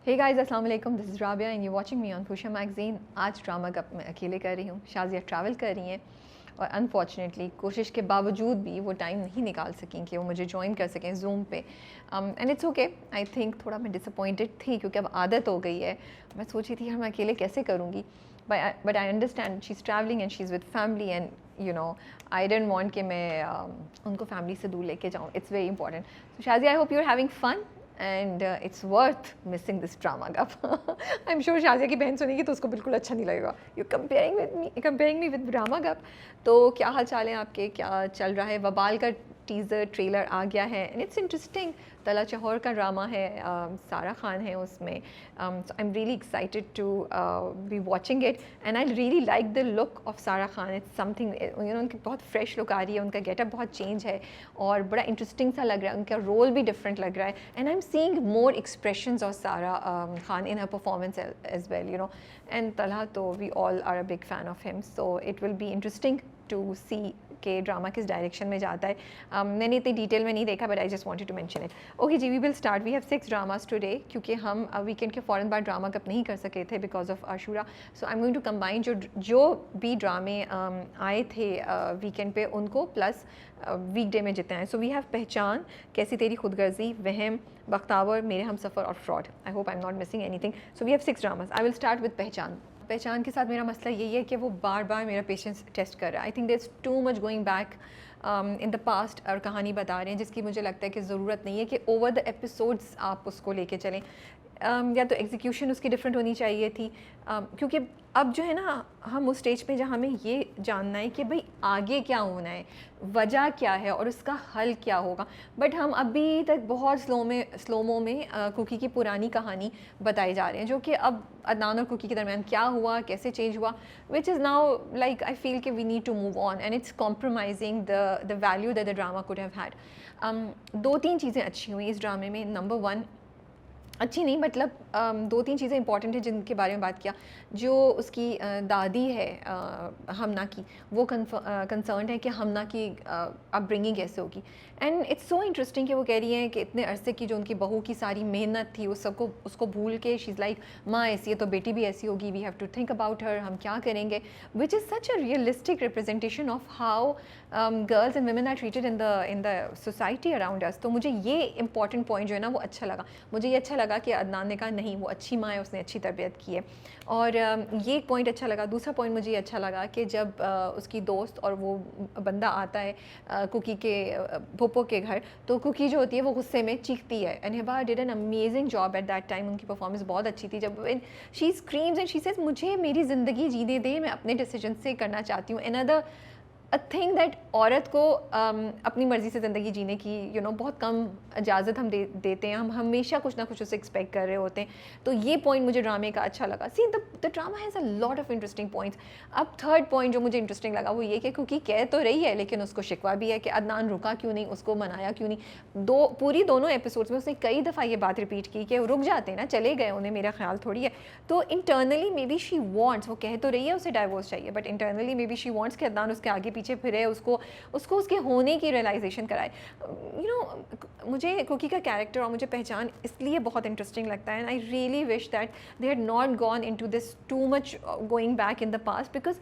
हे guys अस्सलाम वालेकुम, this is Rabia and you watching me on Fuchsia magazine. आज drama कप मैं अकेले कर रही हूँ, शाज़िया ट्रैवल कर रही हैं और अनफॉर्चुनेटली कोशिश के बावजूद भी वो टाइम नहीं निकाल सकें कि वो मुझे ज्वाइन कर सकें ज़ूम पे। And it's okay. I think थोड़ा मैं डिसअपॉइंटेड थी क्योंकि अब आदत हो गई है। मैं सोची थी मैं अकेले कैसे करूँगी, but I understand she is travelling and she is with family and you know I didn't want कि मैं उनको फैमिली से दूर लेके जाऊँ। It's very important. So Shazia, I hope you are having fun and it's worth missing this drama गप। I am sure Shazia की बहन सुनेगी तो उसको बिल्कुल अच्छा नहीं लगेगा। You comparing me with drama गप। तो क्या हाल चाल है आपके, क्या चल रहा है? वबाल का टीज़र ट्रेलर आ गया है एंड इट्स इंटरेस्टिंग। तला चहौर का ड्रामा है, सारा खान है उसमें। So I am really excited to be watching it and I really like the look of Sara Khan. It's something, you know, उनकी बहुत फ्रेश लुक आ रही है, उनका गेटअप बहुत चेंज है और बड़ा इंटरेस्टिंग सा लग रहा है, उनका रोल भी डिफरेंट लग रहा है and I am seeing more expressions of Sara Khan in her performance as well, you know. And Talha तो we all are a big fan of him, so it will be interesting to see कि drama किस direction में जाता है। मैंने इतनी detail में नहीं देखा, but I just wanted to mention it. Okay जी, we will start. We have 6 dramas today क्योंकि हम वीकेंड के फ़ौरन बाद ड्रामा कप नहीं कर सके थे because of Ashura. So I am going to combine जो भी ड्रामे आए थे वीकेंड पे उनको प्लस वीकडे में जितने आए। सो वी हैव पहचान, कैसी तेरी खुदगर्जी, वहम, बख्तावर, मेरे हम सफ़र और fraud. I hope I am not missing anything. So we have 6 dramas. I will start with Pehchaan. Pehchaan के साथ मेरा मसला यही है कि वो बार बार मेरा पेशेंस टेस्ट कर रहा है। I think there is too much going back in the past और कहानी बता रहे हैं जिसकी मुझे लगता है कि ज़रूरत नहीं है कि ओवर द एपिसोड्स आप उसको लेके चलें। या तो एग्जीक्यूशन उसकी डिफरेंट होनी चाहिए थी, क्योंकि अब जो है ना हम उस स्टेज पे जहाँ हमें ये जानना है कि भाई आगे क्या होना है, वजह क्या है और उसका हल क्या होगा। बट हम अभी तक बहुत स्लोमो में कुकी की पुरानी कहानी बताई जा रहे हैं, जो कि अब अदनान और कुकी के दरमियान क्या हुआ, कैसे चेंज हुआ, which is now like I feel कि we need to move on and it's compromising the value that the drama could have had. 2-3 चीज़ें अच्छी हुई इस ड्रामे में। नंबर 1, अच्छी नहीं मतलब 2-3 चीज़ें इंपॉर्टेंट हैं जिनके बारे में बात किया। जो उसकी दादी है हमना की, वो कंसर्न है कि हमना की अपब्रिंगिंग कैसे होगी। एंड इट्स सो इंटरेस्टिंग कि वो कह रही हैं कि इतने अरसे की जो उनकी बहू की सारी मेहनत थी उस सबको उसको भूल के शी इज़ लाइक माँ ऐसी है तो बेटी भी ऐसी होगी, we have to think about her, हम क्या करेंगे। Which is such a realistic representation of how girls and women are treated in the society around us. तो मुझे ये इंपॉर्टेंट पॉइंट जो है ना वो अच्छा लगा। मुझे ये अच्छा लगा कि अदनान ने कहा नहीं वो अच्छी माँ है, उसने अच्छी तरबियत की है, और ये एक पॉइंट अच्छा लगा। दूसरा पॉइंट मुझे ये अच्छा लगा कि जब उसकी दोस्त और वो बंदा आता है कुकी के भोपो के घर, तो कुकी जो होती है वो गुस्से में चीखती है and Hiba did an amazing job at that time. उनकी परफॉर्मेंस बहुत अच्छी थी जब she screams and she says मुझे मेरी ज़िंदगी जीने दे, मैं अपने डिसीजन से करना चाहती हूँ। अनदर अ थिंग दैट औरत को अपनी मर्ज़ी से ज़िंदगी जीने की यू नो बहुत कम इजाज़त हम देते हैं। हम हमेशा कुछ ना कुछ उससे एक्सपेक्ट कर रहे होते हैं। तो ये पॉइंट मुझे ड्रामे का अच्छा लगा। See the drama has a lot of interesting points. अब थर्ड पॉइंट जो मुझे इंटरेस्टिंग लगा वो ये कि क्योंकि कह तो रही है लेकिन उसको शिकवा भी है कि अदनान रुका क्यों नहीं, उसको मनाया क्यों नहीं। पूरी दोनों एपिसोड्स में उसने कई दफ़ा ये बात रिपीट की कि रुक जाते ना, चले गए, उन्हें मेरा ख्याल थोड़ी है। तो internally may be she wants, वो कह तो रही है उसे डाइवोर्स चाहिए, but internally may be she wants कि अदनान उसके आगे पीछे फिरे, उसको उसके होने की रियलाइजेशन कराए। यू नो मुझे कुकी का कैरेक्टर और मुझे पहचान इसलिए बहुत इंटरेस्टिंग लगता है and I really wish that they had not gone into this to much going back in the past, because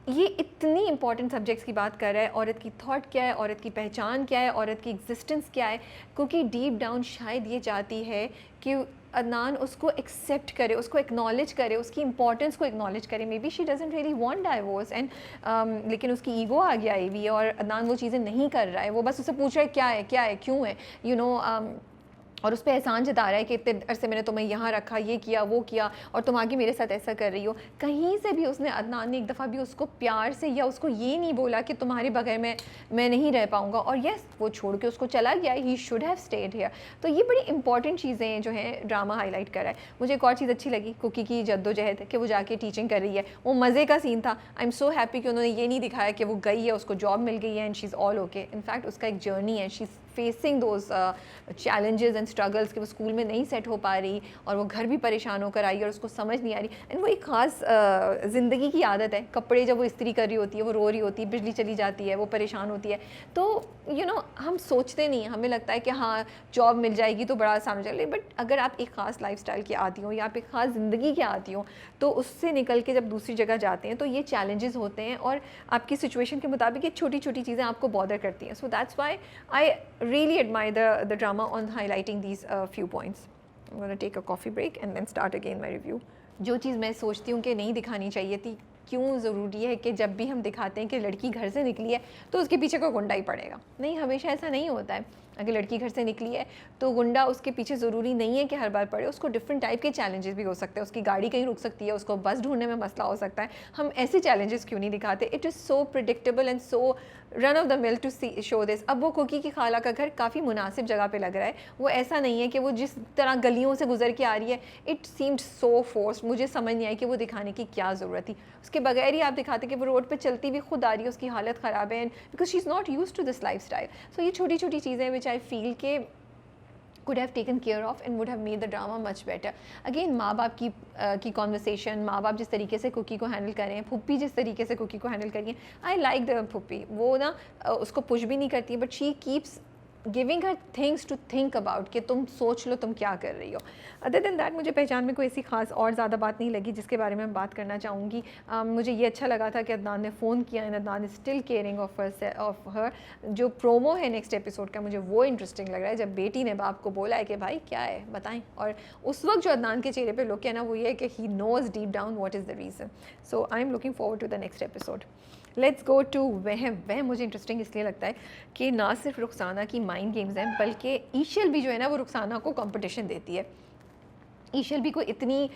ये इतनी इंपॉर्टेंट सब्जेक्ट्स की बात कर रहा है। औरत की थॉट क्या है, औरत की पहचान क्या है, औरत की एग्जिस्टेंस क्या है, क्योंकि डीप डाउन शायद ये चाहती है कि अदनान उसको एक्सेप्ट करे, उसको एक्नॉलेज करे, उसकी इंपॉर्टेंस को एक्नॉलेज करे। May be she doesn't really want divorce and लेकिन उसकी ईगो आ गया हुई है और अदनान वो चीज़ें नहीं कर रहा है। वो बस उससे पूछ रहा है क्या है क्यों है, यू नो, और उस पर एहसान जता रहा है कि इतने अरसे मैंने तुम्हें यहाँ रखा, ये किया वो किया, और तुम आगे मेरे साथ ऐसा कर रही हो। कहीं से भी उसने अदनान ने एक दफ़ा भी उसको प्यार से या उसको ये नहीं बोला कि तुम्हारे बगैर मैं नहीं रह पाऊँगा। और यस, वो छोड़ के उसको चला गया, he should have stayed here. तो ये बड़ी इंपॉर्टेंट चीज़ें जो हैं ड्रामा हाईलाइट कर रहा है। मुझे एक और चीज़ अच्छी लगी कुकी की जद्दोजहद, कि वो जाके टीचिंग कर रही है, वो मज़े का सीन था। आई एम सो हैप्पी कि उन्होंने ये नहीं दिखाया कि वो गई है, उसको जॉब मिल गई है and she is all okay. In fact उसका एक जर्नी है, she is facing those challenges and struggles कि वो स्कूल में नहीं सेट हो पा रही और वो घर भी परेशान होकर आई और उसको समझ नहीं आ रही, एंड वो एक ख़ास ज़िंदगी की आदत है, कपड़े जब वो इस्त्री कर रही होती है वो रो रही होती है, बिजली चली जाती है वो परेशान होती है। तो हम सोचते नहीं, हमें लगता है कि हाँ जॉब मिल जाएगी तो बड़ा आसान हो जाएगा, बट अगर आप एक ख़ास लाइफस्टाइल की आती हो या आप एक ख़ास ज़िंदगी की आती हो तो उससे निकल के जब दूसरी जगह जाते हैं तो ये चैलेंजेस होते हैं और आपकी सिचुएशन के मुताबिक ये छोटी छोटी चीज़ें आपको बॉदर करती हैं। So that's why I really admire the drama on highlighting these few points. I gonna take a coffee break and then start again my review. जो चीज़ मैं सोचती हूँ कि नहीं दिखानी चाहिए थी, क्यों ज़रूरी है कि जब भी हम दिखाते हैं कि लड़की घर से निकली है तो उसके पीछे कोई गुंडा ही पड़ेगा, नहीं, हमेशा ऐसा नहीं होता है। अगर लड़की घर से निकली है तो गुंडा उसके पीछे ज़रूरी नहीं है कि हर बार पड़े, उसको डिफरेंट टाइप के चैलेंजेस भी हो सकते हैं, उसकी गाड़ी कहीं रुक सकती है, उसको बस ढूंढने में मसला हो सकता है। हम ऐसे चैलेंजेस क्यों नहीं दिखाते? It is so predictable and so run of the mill to see show this. अब वो कुकी की खाला का घर काफ़ी मुनासिब जगह पे लग रहा है, वो ऐसा नहीं है कि वो जिस तरह गलियों से गुजर के आ रही है, इट सीम्ड सो फोर्स्ड। मुझे समझ नहीं आई कि वो दिखाने की क्या ज़रूरत थी। उसके बगैर ही आप दिखाते कि वो रोड पे चलती भी खुद आ रही है, उसकी हालत ख़राब है, and because she is not used to this life style. So ये छोटी छोटी चीज़ें विच आई फील के could have taken care of and would have made the drama much better. Again, माँ बाप की कॉन्वर्सेशन, माँ बाप जिस तरीके से कुकी को हैंडल कर रहे हैं, फुप्पी जिस तरीके से कुकी को हैंडल कर रही है, आई लाइक द फुप्पी। वो ना उसको पुश भी नहीं करती है, but she keeps giving her things to think about कि तुम सोच लो तुम क्या कर रही हो। अदर देन दैट मुझे पहचान में कोई ऐसी खास और ज़्यादा बात नहीं लगी जिसके बारे में मैं बात करना चाहूँगी। मुझे ये अच्छा लगा था कि अदनान ने फ़ोन किया and Adnan is still caring of her. जो प्रोमो है नेक्स्ट एपिसोड का मुझे वो इंटरेस्टिंग लग रहा है, जब बेटी ने बाप को बोला है कि भाई क्या है बताएं, और उस वक्त जो अदनान के चेहरे पे लुक है ना वो ये है कि he knows deep down what is the reason. So I am looking forward to the next episode. Let's go to Wehem मुझे इंटरेस्टिंग इसलिए लगता है कि ना सिर्फ रुखसाना की माइंड गेम्स हैं, बल्कि ईशल भी जो है ना वो रुखसाना को कंपटीशन देती है। ईशल भी कोई इतनी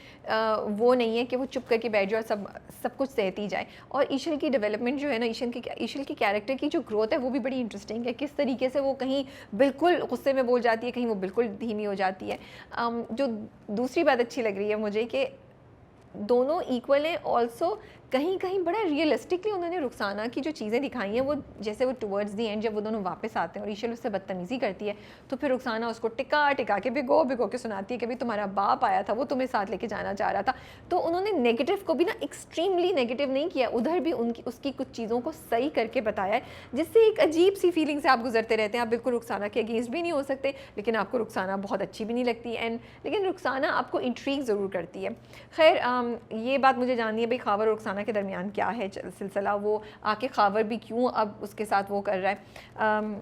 वो नहीं है कि वो चुप करके बैठ जाए और सब कुछ सहती जाए। और ईशल की डेवलपमेंट जो है ना, ईशल की कैरेक्टर की जो ग्रोथ है वो भी बड़ी इंटरेस्टिंग है। किस तरीके से वो कहीं बिल्कुल गुस्से में बोल जाती है, कहीं वो बिल्कुल धीमी हो जाती है। जो दूसरी बात अच्छी लग रही है मुझे कि दोनों इक्वल हैं, ऑल्सो कहीं कहीं बड़ा रियलिस्टिकली उन्होंने रुखसाना की जो चीज़ें दिखाई हैं वो, जैसे वो टुवर्ड्स दी एंड जब वो दोनों वापस आते हैं और ईशल उससे बदतमीज़ी करती है तो फिर रुखसाना उसको टिका टिका के भिगो के सुनाती है कि भाई तुम्हारा बाप आया था, वो तुम्हें साथ लेके जाना चाह रहा था। तो उन्होंने नेगेटिव को भी ना एक्सट्रीमली नेगेटिव नहीं किया, उधर भी उसकी कुछ चीज़ों को सही करके बताया है, जिससे एक अजीब सी फीलिंग से आप गुजरते रहते हैं। आप बिल्कुल रुखसाना के अगेंस्ट भी नहीं हो सकते, लेकिन आपको रुखसाना बहुत अच्छी भी नहीं लगती, लेकिन रुखसाना आपको इंट्रीग ज़रूर करती है। खैर ये बात मुझे जाननी है भाई खावर और रुखसाना के दरमियान क्या है सिलसिला, वो आके खावर भी क्यों अब उसके साथ वो कर रहा है।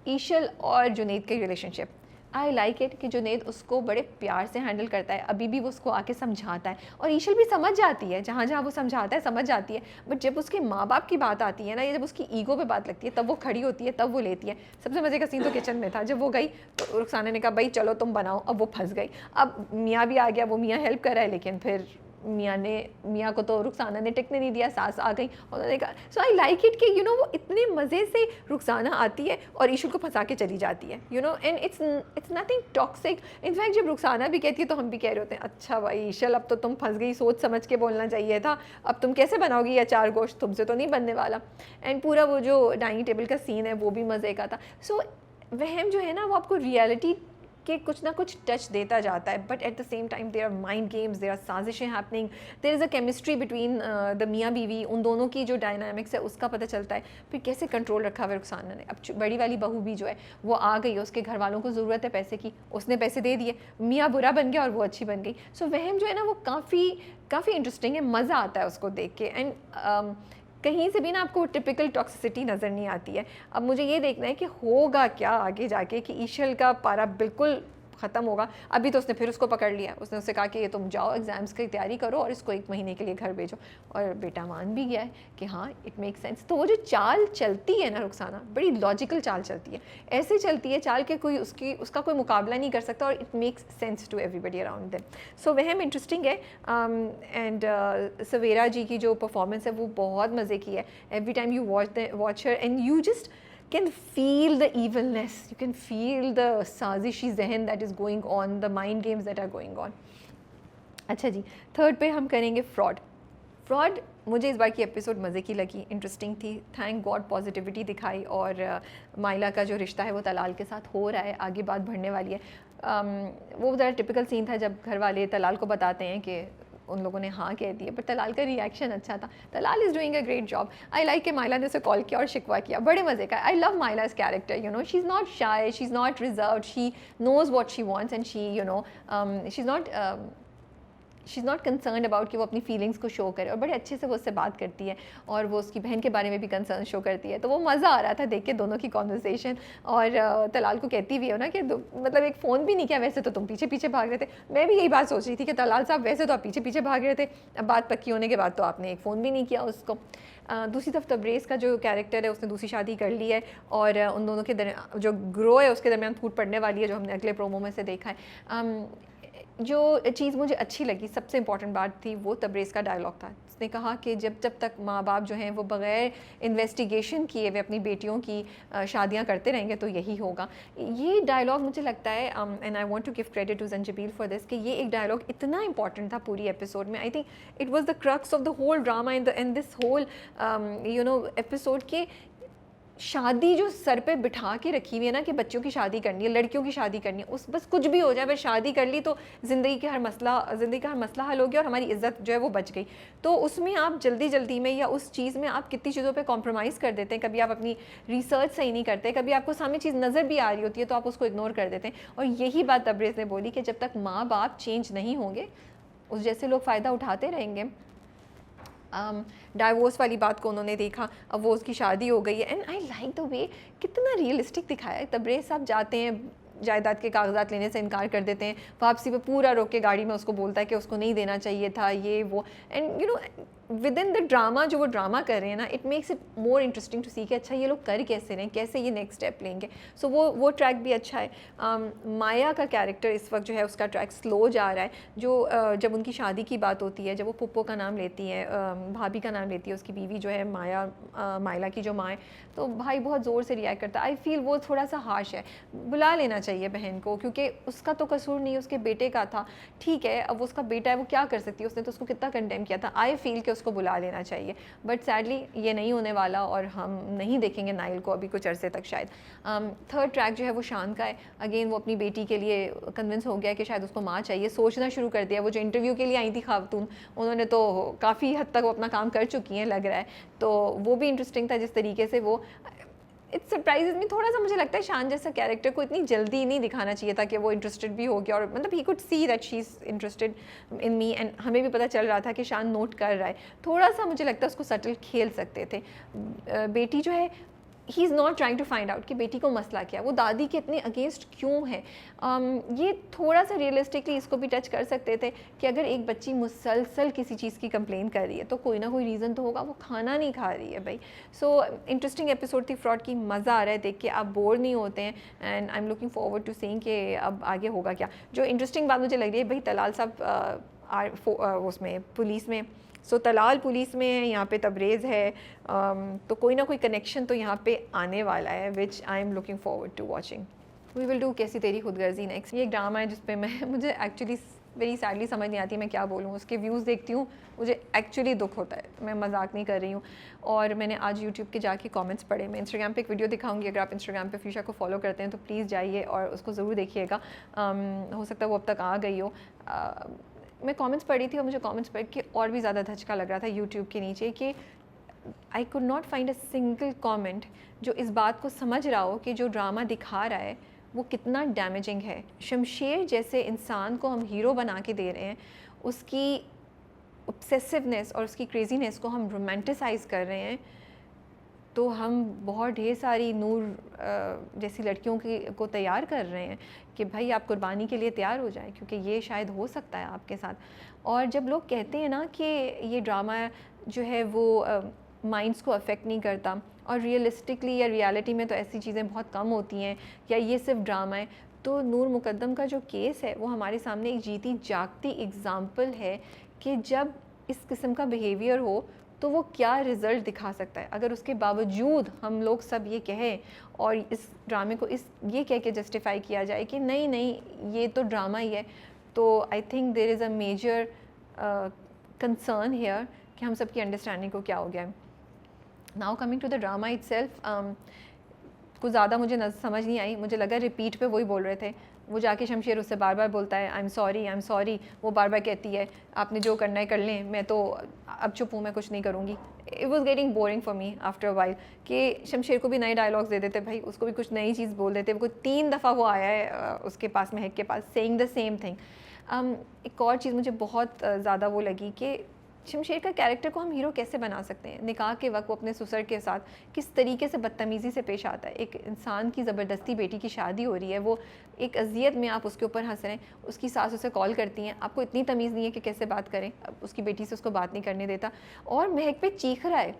ईशल और जुनैद के रिलेशनशिप, आई लाइक इट कि जुनैद उसको बड़े प्यार से हैंडल करता है, अभी भी वो उसको आके समझाता है और ईशल भी समझ जाती है, जहाँ जहाँ वो समझाता है समझ जाती है। बट जब उसके माँ बाप की बात आती है ना, या जब उसकी ईगो पे बात लगती है तब वो खड़ी होती है, तब वो लेती है। सबसे मज़े का सीन तो किचन में था, जब वो गई तो रुखसाना ने कहा भाई चलो तुम बनाओ, अब वो फंस गई। अब मियाँ भी आ गया, वो मियाँ हेल्प कर रहा है, लेकिन फिर मियाँ को तो रुखसाना ने टिकने नहीं दिया, सास आ गई, उन्होंने कहा। सो आई लाइक इट कि वो इतने मज़े से रुखसाना आती है और ईशल को फंसा के चली जाती है, and it's nothing toxic. In fact जब रुखसाना भी कहती है तो हम भी कह रहे होते हैं अच्छा भाई ईशल अब तो तुम फंस गई, सोच समझ के बोलना चाहिए था, अब तुम कैसे बनाओगी ये अचार गोश्त, तुमसे तो नहीं बनने वाला। एंड पूरा वो जो डाइनिंग टेबल का सीन है वो भी मज़े का था। सो वहम जो है ना वो आपको रियलिटी कि कुछ ना कुछ टच देता जाता है, but at the same time there are mind games, there are साजिशें happening, there is a chemistry between the मियाँ बीवी, उन दोनों की जो डायनामिक्स है उसका पता चलता है। फिर कैसे कंट्रोल रखा हुआ है रुखसाना ने। अब बड़ी वाली बहू भी जो है वो आ गई है, उसके घर वालों को ज़रूरत है पैसे की, उसने पैसे दे दिए, मियाँ बुरा बन गया और वो अच्छी बन गई। सो वहम जो है ना वो काफ़ी इंटरेस्टिंग है, मज़ा आता है उसको देख के। एंड कहीं से भी ना आपको टिपिकल टॉक्सिसिटी नज़र नहीं आती है। अब मुझे ये देखना है कि होगा क्या आगे जाके, कि ईशल का पारा बिल्कुल ख़त्म होगा। अभी तो उसने फिर उसको पकड़ लिया, उसने उससे कहा कि ये तुम जाओ एग्ज़ाम्स की तैयारी करो और इसको 1 महीने के लिए घर भेजो, और बेटा मान भी गया है कि हाँ इट मेक सेंस। तो वो जो चाल चलती है ना रुखसाना, बड़ी लॉजिकल चाल चलती है, ऐसे चलती है चाल के कोई उसका कोई मुकाबला नहीं कर सकता, और it makes sense to everybody around them. So वहम इंटरेस्टिंग है। एंड सवेरा जी की जो परफॉर्मेंस है वो बहुत मज़े की है। Every time you watch her and you just can feel the evilness, you can feel the sazishi zehn that is going on, the mind games that are going on. अच्छा जी, third पे हम करेंगे फ्रॉड। फ्रॉड मुझे इस बार की episode मज़े की लगी, इंटरेस्टिंग थी, थैंक गॉड पॉजिटिविटी दिखाई, और माइला का जो रिश्ता है वो तलाल के साथ हो रहा है, आगे बात बढ़ने वाली है। वो ज़रा टिपिकल सीन था जब घर वाले तलाल को बताते हैं कि उन लोगों ने हाँ कह दिया, पर तलाल का रिएक्शन अच्छा था। Talal is doing a great job. I like कि माइला ने उसे कॉल किया और शिकवा किया, बड़े मज़े का। I love Maila's character, you know, she is not shy, she is not reserved, she knows what she wants and she, you know, she is not concern about कि वो अपनी फीलिंग्स को शो करे, और बड़े अच्छे से वो उससे बात करती है, और वो उसकी बहन के बारे में भी कंसर्न शो करती है। तो वो मज़ा आ रहा था देख के दोनों की कॉन्वर्सेशन। और तलाल को कहती भी हो ना कि मतलब एक फ़ोन भी नहीं किया, वैसे तो तुम पीछे पीछे भाग रहे थे। मैं भी यही बात सोच रही थी कि तलाल साहब वैसे तो आप पीछे पीछे भाग रहे थे, अब बात पक्की होने के बाद तो आपने एक फ़ोन भी नहीं किया उसको। दूसरी तरफ तब्रेज़ का जो कैरेक्टर है उसने दूसरी शादी कर ली है, और उन दोनों के दरमियान जो ग्रो है उसके दरमियान फूट पड़ने वाली है, जो हमने अगले प्रोमो में से देखा है। जो चीज़ मुझे अच्छी लगी, सबसे इम्पॉर्टेंट बात थी, वो तब्रेज़ का डायलॉग था। उसने कहा कि जब तक माँ बाप जो हैं वो बग़ैर इन्वेस्टिगेशन किए वे अपनी बेटियों की शादियाँ करते रहेंगे तो यही होगा। ये डायलॉग मुझे लगता है, and I want to give credit to Zanjabeel for this, कि ये एक डायलॉग इतना इंपॉर्टेंट था पूरी एपिसोड में। I think it was the crux of the whole drama in this whole you know episode के। शादी जो सर पे बिठा के रखी हुई है ना कि बच्चों की शादी करनी है, लड़कियों की शादी करनी है, उस बस कुछ भी हो जाए, बस शादी कर ली तो ज़िंदगी का हर मसला हल हो गया और हमारी इज़्ज़त जो है वो बच गई। तो उसमें आप जल्दी में या उस चीज़ में आप कितनी चीज़ों पे कॉम्प्रोमाइज़ कर देते हैं। कभी आप अपनी रिसर्च सही नहीं करते, कभी आपको सामने चीज़ नज़र भी आ रही होती है तो आप उसको इग्नोर कर देते हैं। और यही बात तब्रेज़ ने बोली कि जब तक माँ बाप चेंज नहीं होंगे, उस जैसे लोग फ़ायदा उठाते रहेंगे। डाइवोर्स वाली बात को उन्होंने देखा, अब वो उसकी शादी हो गई है, and I like the way कितना रियलिस्टिक दिखाया है। तब्रेज़ साहब जाते हैं, जायदाद के कागजात लेने से इनकार कर देते हैं, वापसी पे पूरा रोक के गाड़ी में उसको बोलता है कि उसको नहीं देना चाहिए था ये वो, and you know within the drama जो वो ड्रामा कर रहे हैं ना, it makes it more interesting to see कि अच्छा ये लोग कर कैसे रहे हैं, कैसे ये नेक्स्ट स्टेप लेंगे। सो वो ट्रैक भी अच्छा है। माया का कैरेक्टर इस वक्त जो है उसका ट्रैक स्लो जा रहा है। जो जब उनकी शादी की बात होती है, जब वो पुप्पो का नाम लेती है, भाभी का नाम लेती है, उसकी बीवी जो है माइला की जो माँ है, तो भाई बहुत ज़ोर से रिएक्ट करता है। आई फील वो थोड़ा सा हार्श है, बुला लेना चाहिए बहन को, क्योंकि उसका तो कसूर नहीं, उसके बेटे का था। ठीक है, अब उसका बेटा है, वो क्या कर सकती है, उसने तो उसको कितना कंडेम किया था। आई फील कि उसको बुला लेना चाहिए, बट सैडली ये नहीं होने वाला और हम नहीं देखेंगे नाइल को अभी कुछ अरसे तक शायद। थर्ड ट्रैक जो है वो शान का है। अगेन वो अपनी बेटी के लिए कन्विंस हो गया कि शायद उसको माँ चाहिए, सोचना शुरू कर दिया। वो जो इंटरव्यू के लिए आई थी खातून, उन्होंने तो काफ़ी हद तक वो अपना काम कर चुकी हैं लग रहा है, तो वो भी इंटरेस्टिंग था जिस तरीके से वो इट्स सरप्राइजेज में। थोड़ा सा मुझे लगता है शान जैसा कैरेक्टर को इतनी जल्दी नहीं दिखाना चाहिए था कि वो इंटरेस्टेड भी हो गया, और मतलब he could see that she is interested in me, and हमें भी पता चल रहा था कि शान नोट कर रहा है। थोड़ा सा मुझे लगता है उसको सटल खेल सकते थे। बेटी जो है, he is not trying to find out कि बेटी को मसला क्या है, वो दादी के इतने अगेंस्ट क्यों है। ये थोड़ा सा रियलिस्टिकली इसको भी टच कर सकते थे कि अगर एक बच्ची मुसलसल किसी चीज़ की कंप्लेन कर रही है तो कोई ना कोई रीज़न तो होगा, वो खाना नहीं खा रही है भाई। सो इंटरेस्टिंग एपिसोड थी फ्रॉड की, मज़ा आ रहा है देख के, आप बोर नहीं होते हैं, and I am looking forward to seeing कि अब आगे होगा क्या। जो इंटरेस्टिंग बात मुझे लग रही है भाई, तलाल साहब उसमें पुलिस में, सो तलाल पुलिस में है, यहाँ पे तब्रेज़ है, तो कोई ना कोई कनेक्शन तो यहाँ पे आने वाला है, which I am looking forward to watching. We will do कैसी तेरी खुदगर्जी नेक्स्ट। ये एक ड्रामा है जिसपे मुझे एक्चुअली वेरी सैडली समझ नहीं आती मैं क्या बोलूँ। उसके व्यूज़ देखती हूँ, मुझे एक्चुअली दुख होता है, मैं मजाक नहीं कर रही हूँ। और मैंने आज यूट्यूब के जाके कमेंट्स पढ़े। मैं इंस्टाग्राम पे एक वीडियो दिखाऊंगी, अगर आप इंस्टाग्राम पे फीशा को फॉलो करते हैं तो प्लीज़ जाइए और उसको ज़रूर देखिएगा। हो सकता है वो अब तक आ गई हो। मैं कमेंट्स पढ़ी थी और मुझे कमेंट्स पढ़ के और भी ज़्यादा धचका लग रहा था यूट्यूब के नीचे कि I could not find a single comment जो इस बात को समझ रहा हो कि जो ड्रामा दिखा रहा है वो कितना डैमेजिंग है। शमशेर जैसे इंसान को हम हीरो बना के दे रहे हैं, उसकी ऑब्सेसिवनेस और उसकी क्रेजीनेस को हम रोमांटिसाइज़ कर रहे हैं, तो हम बहुत ढेर सारी नूर जैसी लड़कियों को तैयार कर रहे हैं कि भाई आप कुर्बानी के लिए तैयार हो जाएं, क्योंकि ये शायद हो सकता है आपके साथ। और जब लोग कहते हैं ना कि ये ड्रामा जो है वो माइंड्स को अफेक्ट नहीं करता, और रियलिस्टिकली या रियलिटी में तो ऐसी चीज़ें बहुत कम होती हैं, या ये सिर्फ ड्रामा है, तो नूर मुकद्दम का जो केस है वो हमारे सामने एक जीती जागती एग्ज़ाम्पल है कि जब इस किस्म का बिहेवियर हो तो वो क्या रिज़ल्ट दिखा सकता है। अगर उसके बावजूद हम लोग सब ये कहें और इस ड्रामे को ये कह के जस्टिफाई किया जाए कि नहीं नहीं ये तो ड्रामा ही है, तो I think there is a major concern here कि हम सबकी अंडरस्टैंडिंग को क्या हो गया है। Now coming to the drama itself, कुछ ज़्यादा मुझे समझ नहीं आई, मुझे लगा रिपीट पे वही बोल रहे थे। वो जाके शमशेर उससे बार बार बोलता है आई एम सॉरी, वो बार बार कहती है आपने जो करना है कर लें, मैं तो अब चुप हूँ, मैं कुछ नहीं करूँगी। It was getting boring for me after a while कि शमशेर को भी नए डायलॉग्स दे देते भाई, उसको भी कुछ नई चीज़ बोल देते। वो 3 दफ़ा वो आया है उसके पास, महक के पास, सेइंग द सेम थिंग। एक और चीज़ मुझे बहुत ज़्यादा वो लगी कि शमशेर का कैरेक्टर को हम हीरो कैसे बना सकते हैं। निकाह के वक्त वो अपने ससुर के साथ किस तरीके से बदतमीज़ी से पेश आता है। एक इंसान की ज़बरदस्ती बेटी की शादी हो रही है, वो एक अजियत में आप उसके ऊपर हंस रहे हैं, उसकी सास उसे कॉल करती हैं, आपको इतनी तमीज़ नहीं है कि कैसे बात करें, उसकी बेटी से उसको बात नहीं करने देता और महक पे चीख रहा है।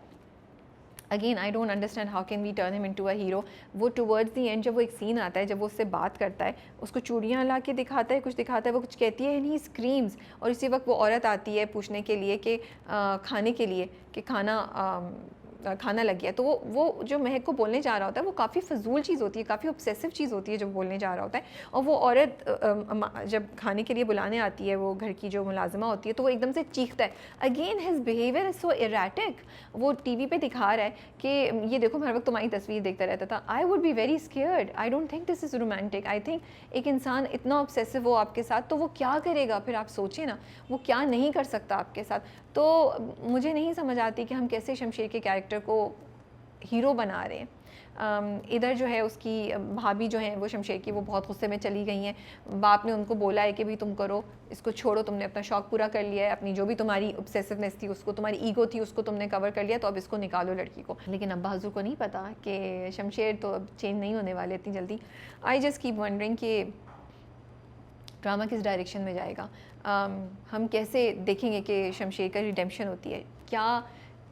Again I don't understand how can we turn him into a hero. वो टुवर्ड्स दी एंड जब वो एक सीन आता है, जब वो उससे बात करता है, उसको चूड़ियाँ ला के दिखाता है, कुछ दिखाता है, वो कुछ कहती है एंड ही स्क्रीम्स। और इसी वक्त वो औरत आती है पूछने के लिए कि खाने के लिए कि खाना लग गया। तो वो जो महक को बोलने जा रहा होता है वो काफ़ी फजूल चीज़ होती है, काफ़ी ऑब्सेसिव चीज़ होती है जब बोलने जा रहा होता है। और वो औरत जब खाने के लिए बुलाने आती है, वो घर की जो मुलाजिमा होती है, तो वो एकदम से चीखता है। Again his behaviour is so erratic. वो टीवी पे दिखा रहा है कि ये देखो मैं हर वक्त तुम्हारी तस्वीर देखता रहता था। I would be very scared. I don't think this is romantic. I think एक इंसान इतना ऑब्सेसिव हो आपके साथ तो वो क्या करेगा फिर, आप सोचिए ना, वो क्या नहीं कर सकता आपके साथ। तो मुझे नहीं समझ आती कि हम कैसे शमशेर के कैरेक्टर को हीरो बना रहे हैं। इधर जो है उसकी भाभी जो है वो शमशेर की, वो बहुत गुस्से में चली गई हैं। बाप ने उनको बोला है कि भाई तुम करो, इसको छोड़ो, तुमने अपना शौक़ पूरा कर लिया है, अपनी जो भी तुम्हारी ऑब्सेसिवनेस थी उसको, तुम्हारी ईगो थी उसको तुमने कवर कर लिया, तो अब इसको निकालो लड़की को। लेकिन अब्बा हज़ूर को नहीं पता कि शमशेर तो अब चेंज नहीं होने वाले इतनी जल्दी। आई जस्ट कीप वंडरिंग कि ड्रामा किस डायरेक्शन में जाएगा। हम कैसे देखेंगे कि शमशेर का रिडेम्पशन होती है,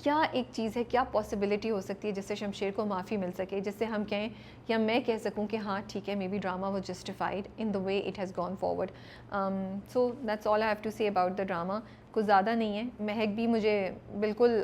क्या एक चीज़ है, क्या पॉसिबिलिटी हो सकती है जिससे शमशेर को माफ़ी मिल सके, जिससे हम कहें या मैं कह सकूं कि हाँ ठीक है, maybe drama was justified in the way it has gone forward. So that's all I have to say about the drama. कुछ ज़्यादा नहीं है। महक भी मुझे बिल्कुल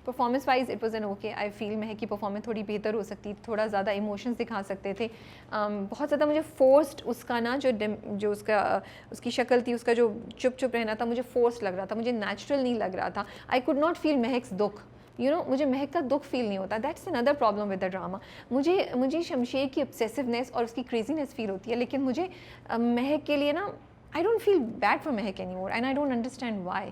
performance wise it was an okay. I feel Mehak की परफॉर्मेंस थोड़ी बेहतर हो सकती, थोड़ा ज़्यादा इमोशंस दिखा सकते थे। बहुत ज़्यादा मुझे फोर्स्ड उसका ना जो उसकी शक्ल थी, उसका जो चुप रहना था, मुझे फोर्स्ड लग रहा था, मुझे नेचुरल नहीं लग रहा था। आई कुड नॉट फील महक्स दुख, मुझे महक का दुख फील नहीं होता। That's another problem with the drama. मुझे शमशेर की ऑब्सेसिवनेस और उसकी क्रेजीनेस फील होती है, लेकिन मुझे महक के लिए ना I don't feel bad for Mehak anymore, and I don't understand why.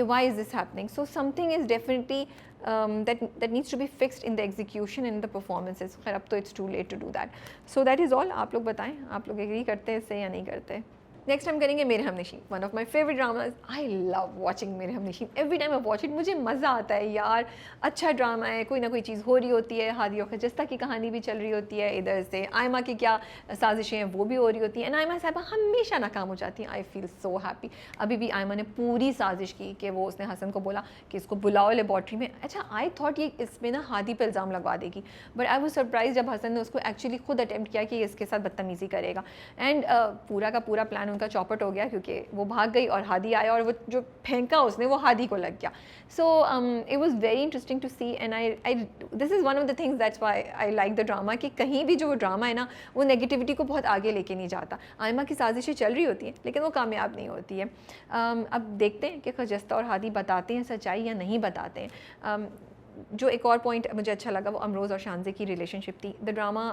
Why is this happening? So something is definitely that needs to be fixed in the execution and in the performances. खैर अब तो it's too late to do that. So that is all. आप लोग बताएं, आप लोग agree करते हैं इससे या नहीं करते? नेक्स्ट हम करेंगे मेरे हमनशीं, one of my favourite dramas. I love watching मेरे हमनशीं। Every time I watch it मुझे मज़ा आता है यार। अच्छा ड्रामा है, कोई ना कोई चीज़ हो रही होती है, हादी और खजस्ता की कहानी भी चल रही होती है, इधर से आयमा की क्या साजिशें हैं वो भी हो रही होती हैं, एंड आयमा साहिबा हमेशा नाकाम हो जाती हैं। I feel so happy. अभी भी आयमा ने पूरी साजिश की कि वो उसने हसन को बोला कि इसको बुलाओ लेबॉर्ट्री में। अच्छा आई थॉट ये इसमें ना हादी पर इल्ज़ाम लगवा देगी, बट आई वाज सरप्राइज जब हसन ने उसको एक्चुअली खुद अटैम्प्ट किया कि ये इसके साथ बदतमीज़ी करेगा, एंड पूरा का पूरा प्लान उनका चौपट हो गया क्योंकि वो भाग गई और हादी आया और वो जो फेंका उसने वो हादी को लग गया। So it was very interesting to see, and I this is one of the things that's why I like the drama कि कहीं भी जो ड्रामा है ना वो नेगेटिविटी को बहुत आगे लेके नहीं जाता। आयमा की साजिशें चल रही होती हैं लेकिन वो कामयाब नहीं होती है। अब देखते हैं कि खजस्ता और हादी बताते हैं सच्चाई या नहीं बताते हैं। जो एक और पॉइंट मुझे अच्छा लगा वो अमरोज़ और शानज़े की रिलेशनशिप थी। द ड्रामा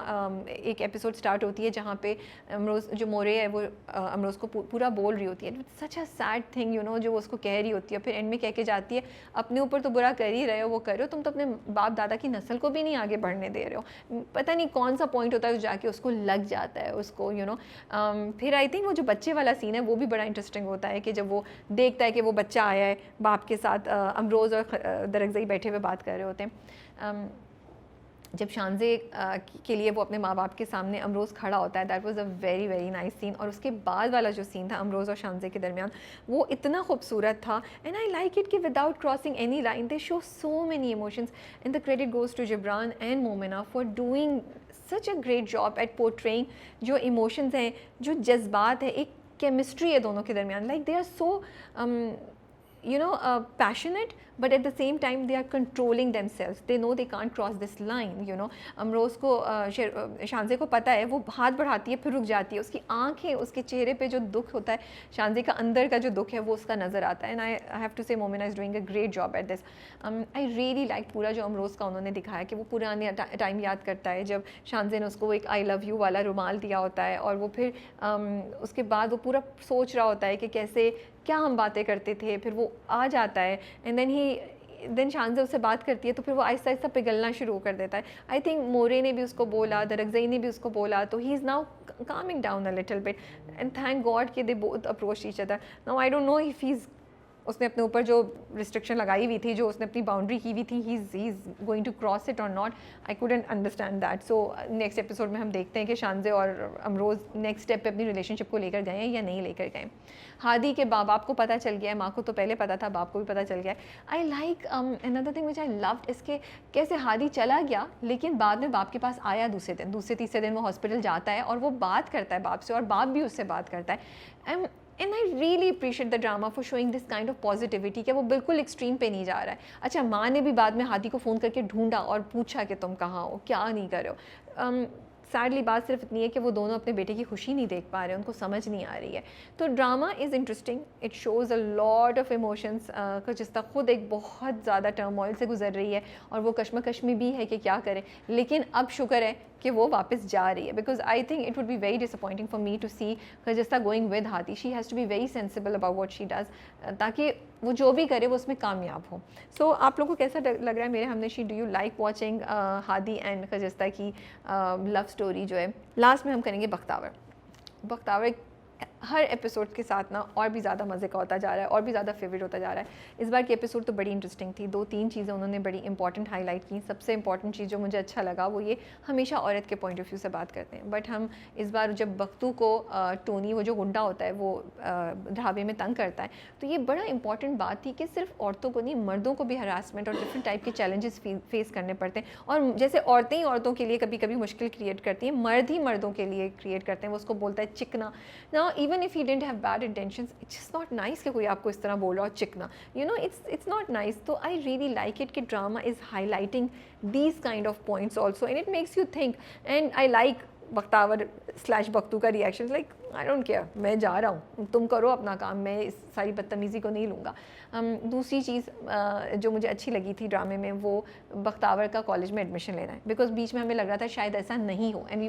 एक एपिसोड स्टार्ट होती है जहाँ पे अमरोज़ जो मोरे है वो अमरोज़ को पूरा बोल रही होती है, सच अ सैड थिंग जो वो उसको कह रही होती है, फिर एंड में कह के जाती है अपने ऊपर तो बुरा कर ही रहे हो, वो कर रहे हो, तुम तो अपने बाप दादा की नस्ल को भी नहीं आगे बढ़ने दे रहे हो। पता नहीं कौन सा पॉइंट होता है जाके उसको लग जाता है उसको फिर आई थिंक वो जो बच्चे वाला सीन है वो भी बड़ा इंटरेस्टिंग होता है कि जब वो देखता है कि वो बच्चा आया है बाप के साथ, अमरोज़ और दरगज़ई बैठे हुए बात कर रहे होते हैं। जब शानज़े के लिए वो अपने माँ बाप के सामने अमरोज़ खड़ा होता है, that was a very very nice scene. और उसके बाद वाला जो सीन था अमरोज़ और शानज़े के दरमियान वो इतना खूबसूरत था, एंड आई लाइक इट कि without crossing any line they show so many emotions, and the credit goes to Jibran and Momina for doing such a great job at portraying जो इमोशंस हैं, जो जज्बात है, एक केमिस्ट्री है दोनों के दरमियान, like they are so passionate, but at the same time they are controlling themselves. They know they can't cross this line. अमरोज़ को शानज़े को पता है, वो हाथ बढ़ाती है फिर रुक जाती है, उसकी आंखें, उसके चेहरे पे जो दुख होता है, शानज़े का अंदर का जो दुख है वो उसका नज़र आता है. एंड आई हैव टू से Momina is doing a great job at this. I really like पूरा जो अमरोज़ का उन्होंने दिखाया कि वो पुराने टाइम याद करता है जब शानज़े ने उसको एक आई लव यू वाला रुमाल दिया होता है, और वो फिर उसके बाद वो पूरा सोच रहा होता है कि कैसे क्या हम बातें करते थे. फिर वो आ जाता है एंड देन शानज़े उससे बात करती है, तो फिर वो आहिस्ता आहिस्ता पिघलना शुरू कर देता है. आई थिंक मोरे ने भी उसको बोला, दरगज़ई ने भी उसको बोला, तो he is now calming down a little bit, and thank God कि they both approached each other. Now I don't know if उसने अपने ऊपर जो रिस्ट्रिक्शन लगाई हुई थी, जो उसने अपनी बाउंड्री की हुई थी, he is going to cross it और not. I couldn't understand that. So next episode में हम देखते हैं कि शानज़े और अमरोज़ नेक्स्ट स्टेप पे अपनी रिलेशनशिप को लेकर गए हैं या नहीं लेकर गए. हादी के बाप को पता चल गया है, माँ को तो पहले पता था, बाप को भी पता चल गया है. I like another thing which I loved इसके कैसे हादी चला गया लेकिन बाद में बाप के पास आया दूसरे तीसरे दिन वो हॉस्पिटल जाता है और वो बात करता है बाप से, और बाप भी उससे बात करता है. And I really appreciate the drama for showing this kind of positivity कि वो बिल्कुल एक्सट्रीम पे नहीं जा रहा है. अच्छा, माँ ने भी बाद में हादी को फ़ोन करके ढूंढा और पूछा कि तुम कहाँ हो, क्या नहीं कर रहे हो. सैडली बात सिर्फ इतनी है कि वो दोनों अपने बेटे की खुशी नहीं देख पा रहे, उनको समझ नहीं आ रही है. तो drama is interesting, it shows a lot of emotions. Khujista खुद एक बहुत ज़्यादा टर्मोइल से गुजर रही है और वो कश्मकश में भी है कि क्या करें, लेकिन अब शुक्र है कि वो वापस जा रही है. Because I think it would be very disappointing for me to see Khajista going with Hadi. She has to be very sensible about what she does, ताकि वो जो भी करे वो उसमें कामयाब हो. सो आप लोगों को कैसा लग रहा है मेरे हमनशी? Do you like watching Hadi and Khajista की लव स्टोरी जो है? लास्ट में हम करेंगे बख्तावर हर एपिसोड के साथ ना और भी ज़्यादा मज़े का होता जा रहा है, और भी ज़्यादा फेवरेट होता जा रहा है. इस बार की एपिसोड तो बड़ी इंटरेस्टिंग थी. 2-3 चीज़ें उन्होंने बड़ी इंपॉर्टेंट हाईलाइट की. सबसे इंपॉर्टेंट चीज़ जो मुझे अच्छा लगा वो ये, हमेशा औरत के पॉइंट ऑफ व्यू से बात करते हैं, बट हम इस बार जब बख्तू को टोनी, वो जो गुंडा होता है, वो ढाबे में तंग करता है, तो ये बड़ा इंपॉर्टेंट बात थी कि सिर्फ औरतों को नहीं, मर्दों को भी हरासमेंट और डिफरेंट टाइप के चैलेंजेस फेस करने पड़ते हैं. और जैसे औरतें ही औरतों के लिए कभी कभी मुश्किल क्रिएट करती हैं, मर्द ही मर्दों के लिए क्रिएट करते हैं. वो उसको बोलता है चिकना. Now even if he didn't have bad intentions, it's just not nice कि कोई आपको इस तरह बोल रहा हो चिकना. It's not nice. तो आई रियली लाइक इट कि drama is highlighting these kind of points also, and it makes you think. And I like Bakhtawar / बख्तू का reaction, like I don't care, मैं जा रहा हूँ, तुम करो अपना काम, मैं इस सारी बदतमीज़ी को नहीं लूँगा. दूसरी चीज़ जो मुझे अच्छी लगी थी ड्रामे में, वो बख्तावर का कॉलेज में एडमिशन लेना है. बिकॉज बीच में हमें लग रहा था शायद ऐसा नहीं हो, and we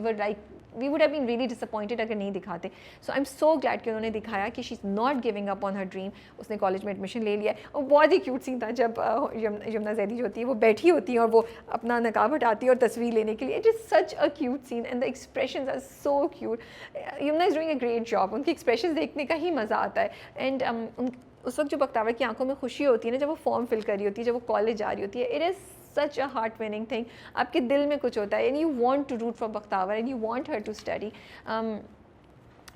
would have been really disappointed अगर नहीं दिखाते. सो आई एम सो ग्लैड कि उन्होंने दिखाया कि she is not giving up on her dream. उसने कॉलेज में एडमिशन ले लिया. और बहुत ही क्यूट सीन था जब यमुना ज़ैदी जो होती है वो बैठी होती है और वो अपना नकाब हटाती है और तस्वीर लेने के लिए. It is such a cute scene and the expressions are so cute. Yamuna is doing a great job. उनकी एक्सप्रेशंस देखने का ही मज़ा आता है. एंड उस वक्त जो बख्तावर की आंखों में खुशी होती है ना, जब वो फॉर्म फिल कर रही होती है, जब वो कॉलेज जा रही होती है, it is such a heart winning thing. आपके दिल में कुछ होता है, and you want to root for Bakhtawar and you want her to study.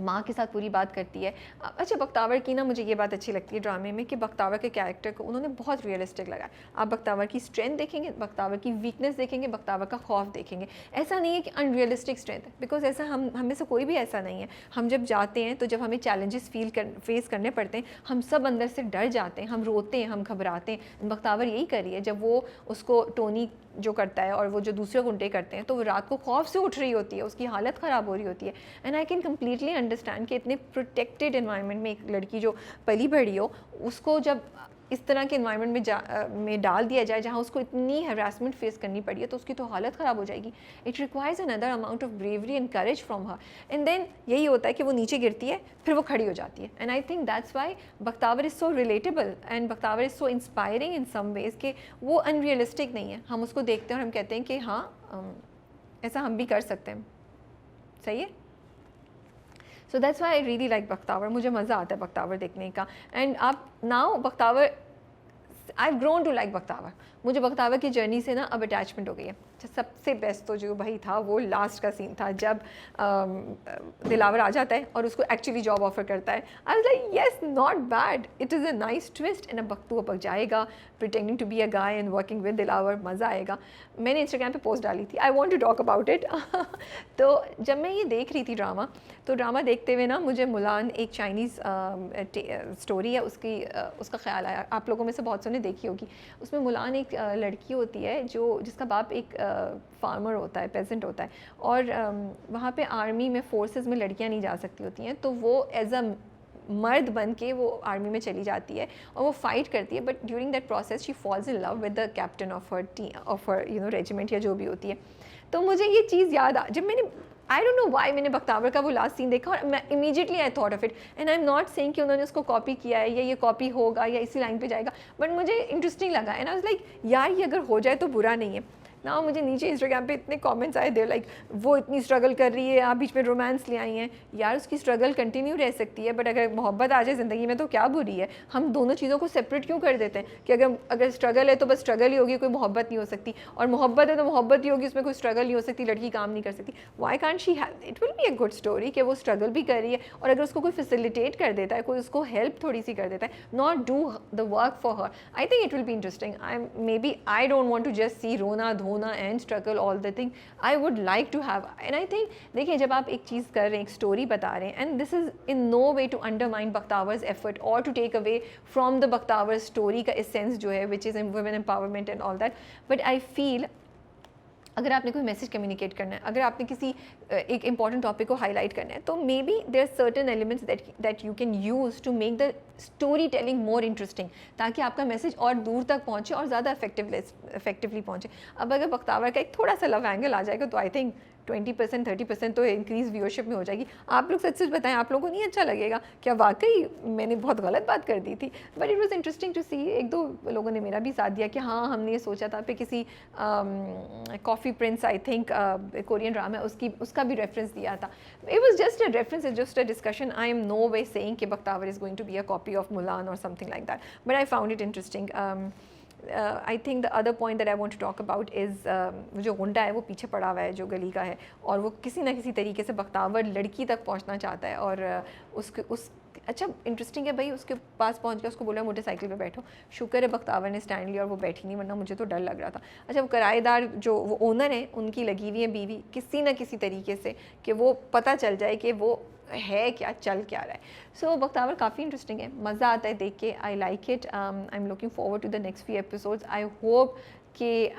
माँ के साथ पूरी बात करती है. अच्छा, बख्तावर की ना मुझे ये बात अच्छी लगती है ड्रामे में कि बख्तावर के कैरेक्टर को उन्होंने बहुत रियलिस्टिक लगाया. आप बख्तावर की स्ट्रेंथ देखेंगे, बख्तावर की वीकनेस देखेंगे, बख्तावर का खौफ देखेंगे. ऐसा नहीं है कि अनरियलिस्टिक स्ट्रेंथ है, बिकॉज ऐसा हम में से कोई भी ऐसा नहीं है. हम जब जाते हैं तो जब हमें चैलेंजेस फेस करने पड़ते हैं, हम सब अंदर से डर जाते हैं, हम रोते हैं, हम घबराते हैं. बख्तावर यही करी है. जब वो उसको टोनी जो करता है और वो जो दूसरे गुंडे करते हैं, तो वो रात को खौफ से उठ रही होती है, उसकी हालत ख़राब हो रही होती है. And I can completely understand कि इतने प्रोटेक्टेड इन्वायरमेंट में एक लड़की जो पली बढ़ी हो, उसको जब इस तरह के इन्वायरमेंट में डाल दिया जाए जहाँ उसको इतनी हरासमेंट फेस करनी पड़ी है, तो उसकी तो हालत ख़राब हो जाएगी. It requires another amount of bravery and courage from her. And then यही होता है कि वो नीचे गिरती है, फिर वो खड़ी हो जाती है. And I think that's why Bakhtawar is so relatable and Bakhtawar is so inspiring in some ways कि वो अनरियलिस्टिक नहीं है. हम उसको देखते हैं और हम कहते हैं कि हाँ, ऐसा हम भी कर सकते हैं. सही है. So that's why I really like Bakhtawar. मुझे मज़ा आता है बख्तावर देखने का. एंड आप now Bakhtawar, I have grown to like Bakhtawar. मुझे बख्तावर की जर्नी से ना अब अटैचमेंट हो गई है। सबसे बेस्ट तो जो भाई था वो लास्ट का सीन था जब दिलावर आ जाता है और उसको एक्चुअली जॉब ऑफर करता है। I was like yes, not bad, it is a nice twist. And अब बख्तू पक जाएगा pretending to be a guy and working with Dilawar, मज़ा आएगा। मैंने इंस्टाग्राम पे पोस्ट डाली थी, I want to talk about it. तो जब मैं ये देख रही थी ड्रामा, तो ड्रामा देखते हुए ना मुझे मुलान एक चाइनीज़ स्टोरी है उसका ख्याल आया। आप लोगों में से बहुत से ने देखी होगी। उसमें मुलान एक लड़की होती है जिसका बाप एक फार्मर होता है, पेजेंट होता है, और वहाँ पे आर्मी में फोर्सेस में लड़कियाँ नहीं जा सकती होती हैं, तो वो एज अ मर्द बन के वो आर्मी में चली जाती है और वो फाइट करती है। But during that process she falls in love with the captain of her regiment या जो भी होती है। तो मुझे ये चीज़ याद आ, जब मैंने आई डोंट नो वाई मैंने बख्तावर का वो लास्ट सीन देखा और मैं immediately I thought of it. And I am not saying कि उन्होंने उसको कॉपी किया है या ये कॉपी होगा या इसी लाइन पे जाएगा, बट मुझे इंटरेस्टिंग लगा। एंड आई वाज लाइक यार ये अगर हो जाए तो बुरा नहीं है ना। मुझे नीचे इंस्टाग्राम पे इतने कमेंट्स आए, दे लाइक वो इतनी स्ट्रगल कर रही है, आप बीच में रोमांस ले आई हैं। यार उसकी स्ट्रगल कंटिन्यू रह सकती है, बट अगर मोहब्बत आ जाए ज़िंदगी में तो क्या बुरी है। हम दोनों चीज़ों को सेपरेट क्यों कर देते हैं कि अगर स्ट्रगल है तो बस स्ट्रगल ही होगी, कोई मोहब्बत नहीं हो सकती, और मोहब्बत है तो मोहब्बत ही होगी, उसमें कोई स्ट्रगल नहीं हो सकती, लड़की काम नहीं कर सकती। Why can't she have, it will be a good story कि वो स्ट्रगल भी कर रही है, और अगर उसको कोई फैसिलिटेट कर देता है, कोई उसको हेल्प थोड़ी सी कर देता है, not do the work for her, I think it will be interesting. I don't want to just see रोना धोना and struggle all the thing. I would like to have, and I think देखिए जब आप एक चीज़ कर रहे हैं, एक स्टोरी बता रहे हैं, and this is in no way to undermine Bakhtawar's effort or to take away from the Bakhtawar story का essence जो है, which is women empowerment and all that, but I feel अगर आपने कोई मैसेज कम्युनिकेट करना है, अगर आपने किसी एक इंपॉर्टेंट टॉपिक को हाईलाइट करना है, तो maybe there certain elements that you can use to make the story telling more interesting, ताकि आपका मैसेज और दूर तक पहुँचे और ज़्यादा इफेक्टिवली पहुँचे। अब अगर बख्तावर का एक थोड़ा सा लव एंगल आ जाएगा तो आई थिंक 20% 30% तो इंक्रीज़ व्यूअरशिप में हो जाएगी। आप लोग सच सच बताएं, आप लोगों को नहीं अच्छा लगेगा क्या वाकई मैंने बहुत गलत बात कर दी थी? But it was interesting to see. एक दो लोगों ने मेरा भी साथ दिया कि हाँ हमने ये सोचा था, पे किसी coffee prince I think Korean drama उसका भी रेफरेंस दिया था। It was just a reference, it's just a discussion. I am no way saying कि Bakhtawar is going to be a copy of Mulan और something like that, but I found it interesting. I think the other point that I want to talk about is जो गुंडा है वो पीछे पड़ा हुआ है जो गली का है, और वो किसी ना किसी तरीके से बख्तावर लड़की तक पहुंचना चाहता है, और उस अच्छा इंटरेस्टिंग है भाई, उसके पास पहुंच के उसको बोला मोटरसाइकिल पे बैठो। शुक्र है बख्तावर ने स्टैंड लिया और वो बैठी नहीं, वरना मुझे तो डर लग रहा था। अच्छा वो किराएदार जो वो ओनर है, उनकी लगी हुई है बीवी किसी ना किसी तरीके से कि वो पता चल जाए कि वो है क्या, चल क्या रहा है। सो बख्तावर काफ़ी इंटरेस्टिंग है, मज़ा आता है देख के। I like it. I am looking forward to the next few episodes. I hope कि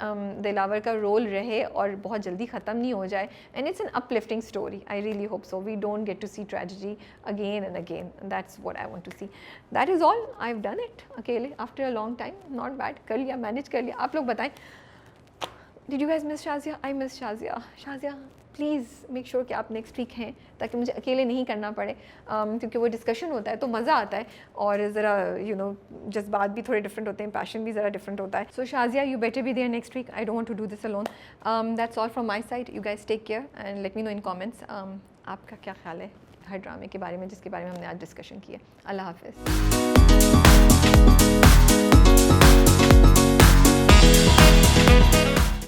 दिलावर का रोल रहे और बहुत जल्दी ख़त्म नहीं हो जाए, and it's an uplifting story. I really hope so. We don't get to see tragedy again and again, that's what I want to see. That is all. I have done it अकेले after a long time, not bad, कर लिया, manage कर लिया। आप लोग बताएं, did you guys miss Shazia? I miss Shazia. Shazia please make sure कि आप नेक्स्ट वीक हैं, ताकि मुझे अकेले नहीं करना पड़े, क्योंकि वो डिस्कशन होता है तो मज़ा आता है, और ज़रा जज्बात भी थोड़े डिफरेंट होते हैं, पैशन भी ज़रा डिफरेंट होता है। So Shazia you better be there next week. I don't want to do this alone. That's all from my side. You guys take care and let me know in comments आपका क्या ख्याल है हर ड्रामे के बारे में जिसके बारे में हमने आज डिस्कशन किया। अल्लाह हाफ़िज़।